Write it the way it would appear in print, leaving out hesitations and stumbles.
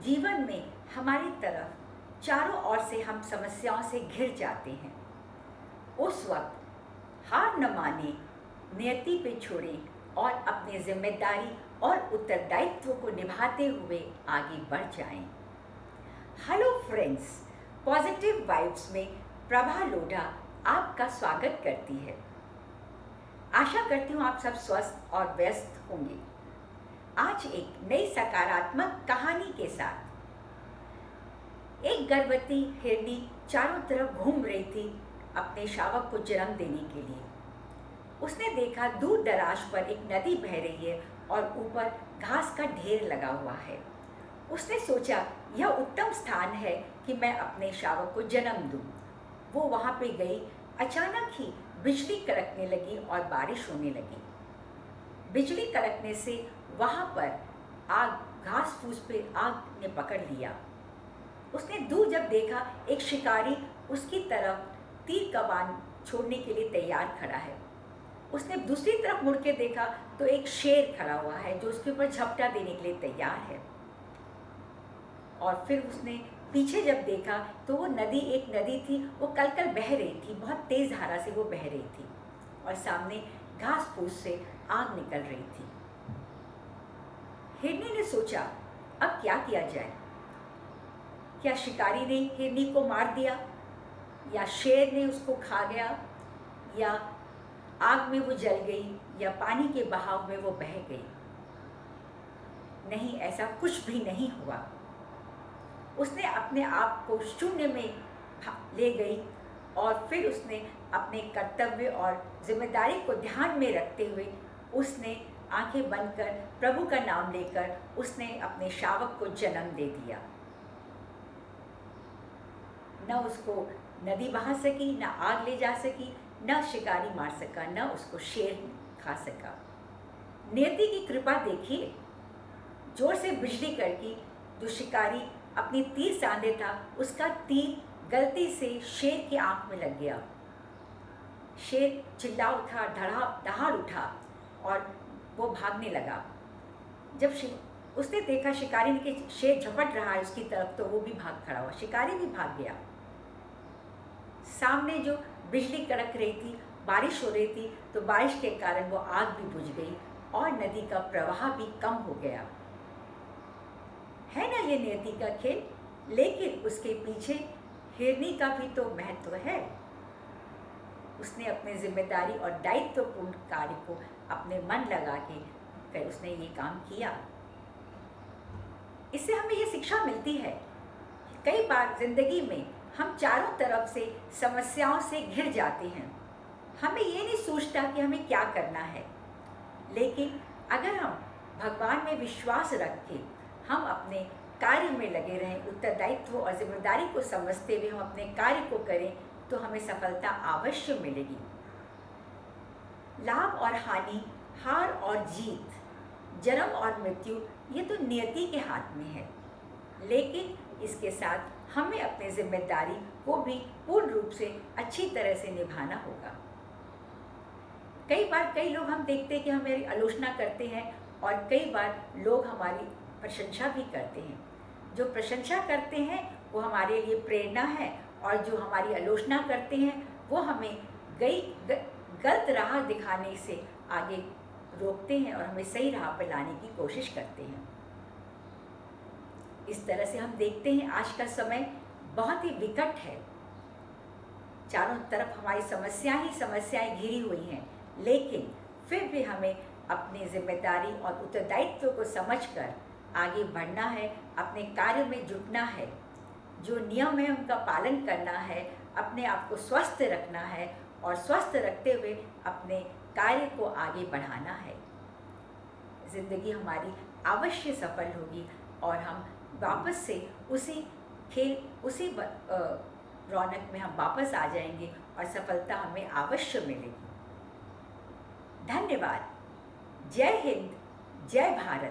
जीवन में हमारी तरफ चारों ओर से हम समस्याओं से घिर जाते हैं। उस वक्त हार न माने, नियति पे छोड़ें और अपनी जिम्मेदारी और उत्तरदायित्व को निभाते हुए आगे बढ़ जाएं। हेलो फ्रेंड्स, पॉजिटिव वाइब्स में प्रभा लोढ़ा आपका स्वागत करती है। आशा करती हूँ आप सब स्वस्थ और व्यस्त होंगे। आज एक नई सकारात्मक कहानी के साथ। एक गर्भवती हिरनी चारों तरफ घूम रही थी अपने शावक को जन्म देने के लिए। उसने देखा दूर दराज पर एक नदी बह रही है और ऊपर घास का ढेर लगा हुआ है। उसने सोचा यह उत्तम स्थान है कि मैं अपने शावक को जन्म दूं। वो वहाँ पे गई। अचानक ही बिजली कड़कने लगी और बारिश होने लगी। बिजली कड़कने से वहाँ पर घास फूस पे आग ने पकड़ लिया। उसने दूर जब देखा एक शिकारी उसकी तरफ तीर कमान छोड़ने के लिए तैयार खड़ा है। उसने दूसरी तरफ मुड़ के देखा तो एक शेर खड़ा हुआ है जो उसके ऊपर झपटा देने के लिए तैयार है। और फिर उसने पीछे जब देखा तो वो नदी एक नदी थी, वो कल बह रही थी, बहुत तेज धारा से वो बह रही थी और सामने घास फूस से आग निकल रही थी। हिरनी ने सोचा अब क्या किया जाए। क्या शिकारी ने हिरनी को मार दिया, या शेर ने उसको खा गया, या आग में वो जल गई, या पानी के बहाव में वो बह गई। नहीं, ऐसा कुछ भी नहीं हुआ। उसने अपने आप को शून्य में ले गई और फिर उसने अपने कर्तव्य और जिम्मेदारी को ध्यान में रखते हुए उसने आंखें बंद कर प्रभु का नाम लेकर उसने अपने शावक को जन्म दे दिया। न उसको नदी बहा सकी, न आग ले जा सकी, न शिकारी मार सका, न उसको शेर खा सका। नियति की कृपा देखिए, जोर से बिजली कड़की। जो शिकारी अपनी तीर सांधे था उसका तीर गलती से शेर की आंख में लग गया। शेर चिल्ला उठा, दहाड़ उठा और वो भागने लगा। जब उसने देखा शिकारी ने कि शेर झपट रहा है उसकी तरफ, तो वो भी भाग खड़ा हुआ। शिकारी भी भाग गया। सामने जो बिजली कड़क रही थी, बारिश हो रही थी, तो बारिश के कारण वो आग भी बुझ गई और नदी का प्रवाह भी कम हो गया। है ना ये नियति का खेल। लेकिन उसके पीछे हिरनी का भी तो महत्व है। उसने अपनी जिम्मेदारी और दायित्वपूर्ण कार्य को अपने मन लगा के उसने ये काम किया। इससे हमें ये शिक्षा मिलती है। कई बार जिंदगी में हम चारों तरफ से समस्याओं से घिर जाते हैं। हमें ये नहीं सोचता कि हमें क्या करना है। लेकिन अगर हम भगवान में विश्वास रख के हम अपने कार्य में लगे रहें, उत्तरदायित्व और जिम्मेदारी को समझते हुए हम अपने कार्य को करें, तो हमें सफलता अवश्य मिलेगी। लाभ और हानि, हार और जीत, जन्म और मृत्यु, ये तो नियति के हाथ में है। लेकिन इसके साथ हमें अपनी जिम्मेदारी को भी पूर्ण रूप से अच्छी तरह से निभाना होगा। कई बार कई लोग हम देखते हैं कि हमारी आलोचना करते हैं और कई बार लोग हमारी प्रशंसा भी करते हैं। जो प्रशंसा करते हैं वो हमारे लिए प्रेरणा है, और जो हमारी आलोचना करते हैं वो हमें गलत राह दिखाने से आगे रोकते हैं और हमें सही राह पर लाने की कोशिश करते हैं। इस तरह से हम देखते हैं आज का समय बहुत ही विकट है। चारों तरफ हमारी समस्याएं घिरी हुई हैं, लेकिन फिर भी हमें अपनी जिम्मेदारी और उत्तरदायित्व को समझकर आगे बढ़ना है, अपने कार्य में जुटना है। जो नियम है उनका पालन करना है, अपने आप को स्वस्थ रखना है और स्वस्थ रखते हुए अपने कार्य को आगे बढ़ाना है। जिंदगी हमारी अवश्य सफल होगी और हम वापस से उसी रौनक में हम वापस आ जाएंगे और सफलता हमें अवश्य मिलेगी। धन्यवाद। जय हिंद, जय भारत।